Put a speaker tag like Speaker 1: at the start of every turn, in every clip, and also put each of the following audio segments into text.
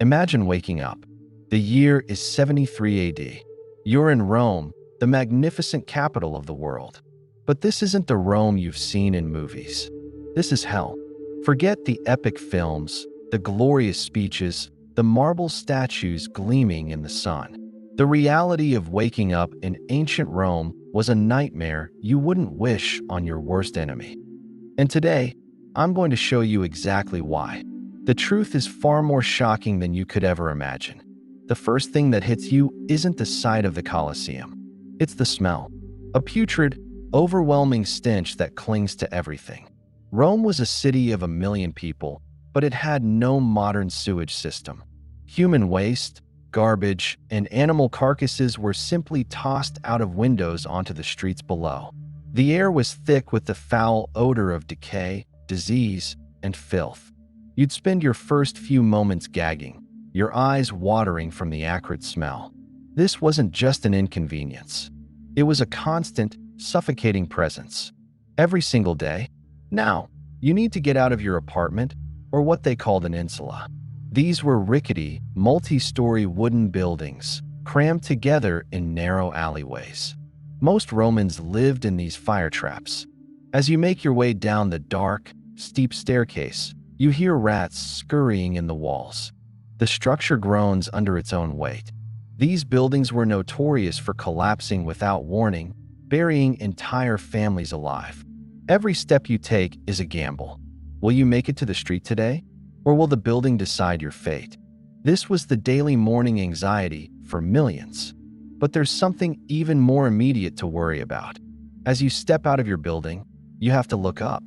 Speaker 1: Imagine waking up. The year is 73 AD. You're in Rome, the magnificent capital of the world. But this isn't the Rome you've seen in movies. This is hell. Forget the epic films, the glorious speeches, the marble statues gleaming in the sun. The reality of waking up in ancient Rome was a nightmare you wouldn't wish on your worst enemy. And today, I'm going to show you exactly why. The truth is far more shocking than you could ever imagine. The first thing that hits you isn't the sight of the Colosseum. It's the smell. A putrid, overwhelming stench that clings to everything. Rome was a city of 1 million people, but it had no modern sewage system. Human waste, garbage, and animal carcasses were simply tossed out of windows onto the streets below. The air was thick with the foul odor of decay, disease, and filth. You'd spend your first few moments gagging, your eyes watering from the acrid smell. This wasn't just an inconvenience. It was a constant, suffocating presence. Every single day. Now, you need to get out of your apartment, or what they called an insula. These were rickety, multi-story wooden buildings, crammed together in narrow alleyways. Most Romans lived in these fire traps. As you make your way down the dark, steep staircase, you hear rats scurrying in the walls. The structure groans under its own weight. These buildings were notorious for collapsing without warning, burying entire families alive. Every step you take is a gamble. Will you make it to the street today? Or will the building decide your fate? This was the daily morning anxiety for millions. But there's something even more immediate to worry about. As you step out of your building, you have to look up.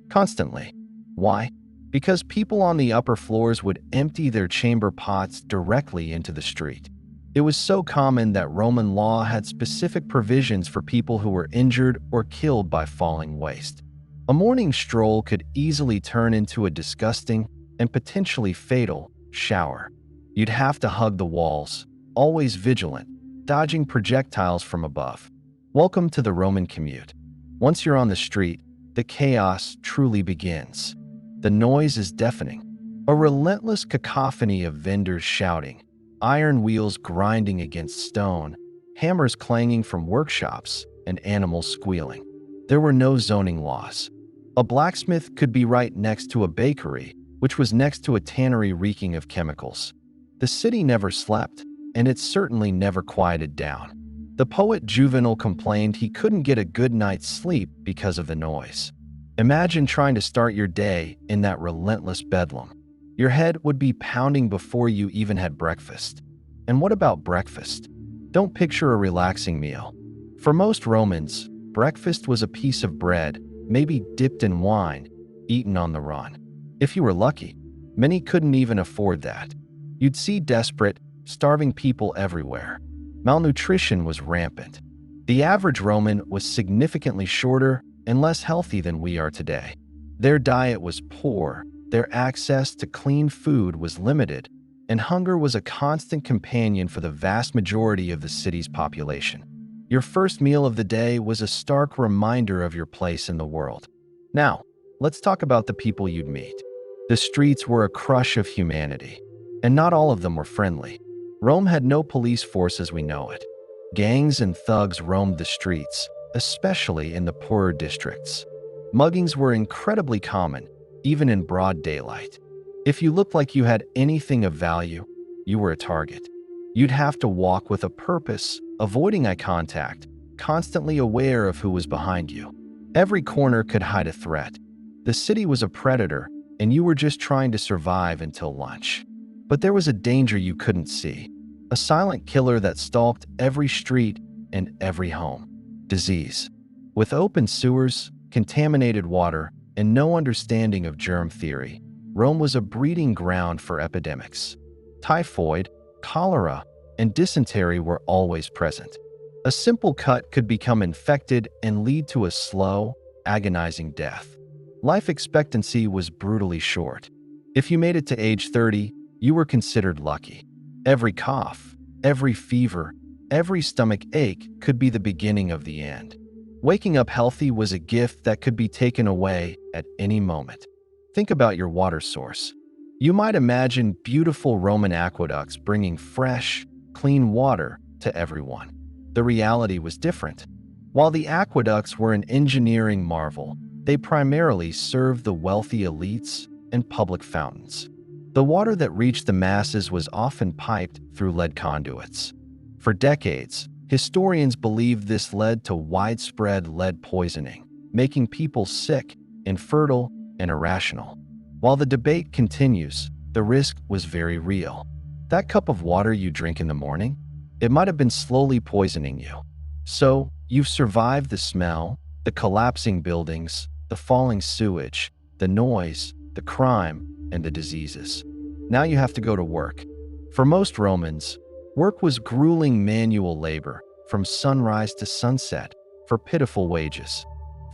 Speaker 1: Constantly. Why? Because people on the upper floors would empty their chamber pots directly into the street. It was so common that Roman law had specific provisions for people who were injured or killed by falling waste. A morning stroll could easily turn into a disgusting and potentially fatal shower. You'd have to hug the walls, always vigilant, dodging projectiles from above. Welcome to the Roman commute. Once you're on the street, the chaos truly begins. The noise is deafening. A relentless cacophony of vendors shouting, iron wheels grinding against stone, hammers clanging from workshops, and animals squealing. There were no zoning laws. A blacksmith could be right next to a bakery, which was next to a tannery reeking of chemicals. The city never slept, and it certainly never quieted down. The poet Juvenal complained he couldn't get a good night's sleep because of the noise. Imagine trying to start your day in that relentless bedlam. Your head would be pounding before you even had breakfast. And what about breakfast? Don't picture a relaxing meal. For most Romans, breakfast was a piece of bread, maybe dipped in wine, eaten on the run. If you were lucky, many couldn't even afford that. You'd see desperate, starving people everywhere. Malnutrition was rampant. The average Roman was significantly shorter and less healthy than we are today. Their diet was poor, their access to clean food was limited, and hunger was a constant companion for the vast majority of the city's population. Your first meal of the day was a stark reminder of your place in the world. Now, let's talk about the people you'd meet. The streets were a crush of humanity, and not all of them were friendly. Rome had no police force as we know it. Gangs and thugs roamed the streets, especially in the poorer districts. Muggings were incredibly common, even in broad daylight. If you looked like you had anything of value, you were a target. You'd have to walk with a purpose, avoiding eye contact, constantly aware of who was behind you. Every corner could hide a threat. The city was a predator, and you were just trying to survive until lunch. But there was a danger you couldn't see. A silent killer that stalked every street and every home. Disease. With open sewers, contaminated water, and no understanding of germ theory, Rome was a breeding ground for epidemics. Typhoid, cholera, and dysentery were always present. A simple cut could become infected and lead to a slow, agonizing death. Life expectancy was brutally short. If you made it to age 30, you were considered lucky. Every cough, every fever, every stomach ache could be the beginning of the end. Waking up healthy was a gift that could be taken away at any moment. Think about your water source. You might imagine beautiful Roman aqueducts bringing fresh, clean water to everyone. The reality was different. While the aqueducts were an engineering marvel, they primarily served the wealthy elites and public fountains. The water that reached the masses was often piped through lead conduits. For decades, historians believed this led to widespread lead poisoning, making people sick, infertile, and irrational. While the debate continues, the risk was very real. That cup of water you drink in the morning, it might have been slowly poisoning you. So, you've survived the smell, the collapsing buildings, the falling sewage, the noise, the crime, and the diseases. Now you have to go to work. For most Romans, work was grueling manual labor, from sunrise to sunset, for pitiful wages.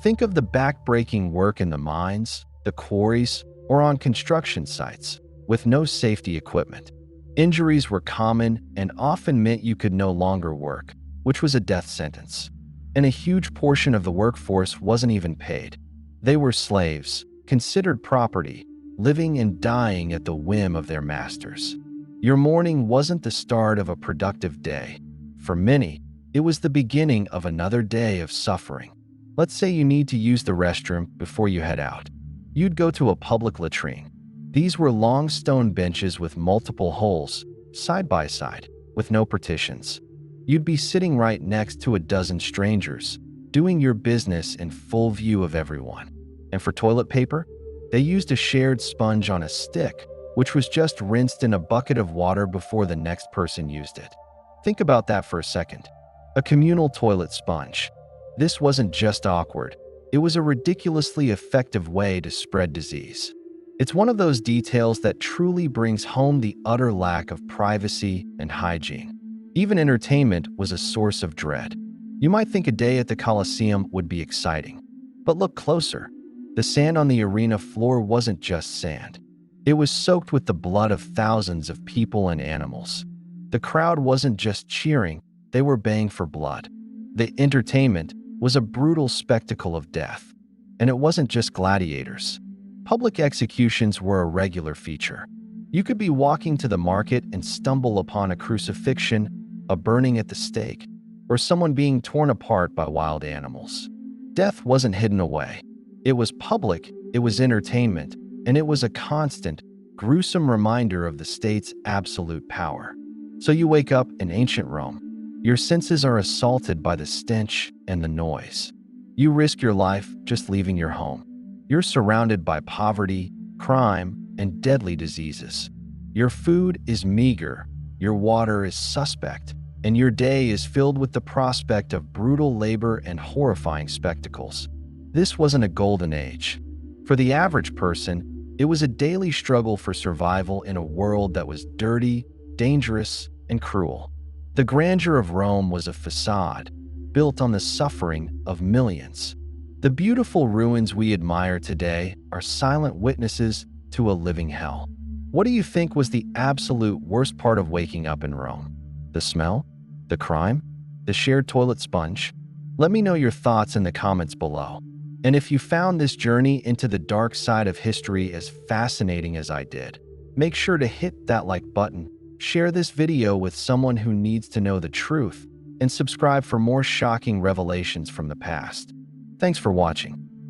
Speaker 1: Think of the back-breaking work in the mines, the quarries, or on construction sites, with no safety equipment. Injuries were common and often meant you could no longer work, which was a death sentence. And a huge portion of the workforce wasn't even paid. They were slaves, considered property, living and dying at the whim of their masters. Your morning wasn't the start of a productive day. For many, it was the beginning of another day of suffering. Let's say you need to use the restroom before you head out. You'd go to a public latrine. These were long stone benches with multiple holes, side by side, with no partitions. You'd be sitting right next to a dozen strangers, doing your business in full view of everyone. And for toilet paper, they used a shared sponge on a stick, which was just rinsed in a bucket of water before the next person used it. Think about that for a second. A communal toilet sponge. This wasn't just awkward. It was a ridiculously effective way to spread disease. It's one of those details that truly brings home the utter lack of privacy and hygiene. Even entertainment was a source of dread. You might think a day at the Colosseum would be exciting. But look closer. The sand on the arena floor wasn't just sand. It was soaked with the blood of thousands of people and animals. The crowd wasn't just cheering, they were baying for blood. The entertainment was a brutal spectacle of death. And it wasn't just gladiators. Public executions were a regular feature. You could be walking to the market and stumble upon a crucifixion, a burning at the stake, or someone being torn apart by wild animals. Death wasn't hidden away. It was public, it was entertainment, and it was a constant, gruesome reminder of the state's absolute power. So you wake up in ancient Rome. Your senses are assaulted by the stench and the noise. You risk your life just leaving your home. You're surrounded by poverty, crime, and deadly diseases. Your food is meager, your water is suspect, and your day is filled with the prospect of brutal labor and horrifying spectacles. This wasn't a golden age. For the average person, it was a daily struggle for survival in a world that was dirty, dangerous, and cruel. The grandeur of Rome was a facade, built on the suffering of millions. The beautiful ruins we admire today are silent witnesses to a living hell. What do you think was the absolute worst part of waking up in Rome? The smell? The crime? The shared toilet sponge? Let me know your thoughts in the comments below. And if you found this journey into the dark side of history as fascinating as I did, make sure to hit that like button, share this video with someone who needs to know the truth, and subscribe for more shocking revelations from the past. Thanks for watching.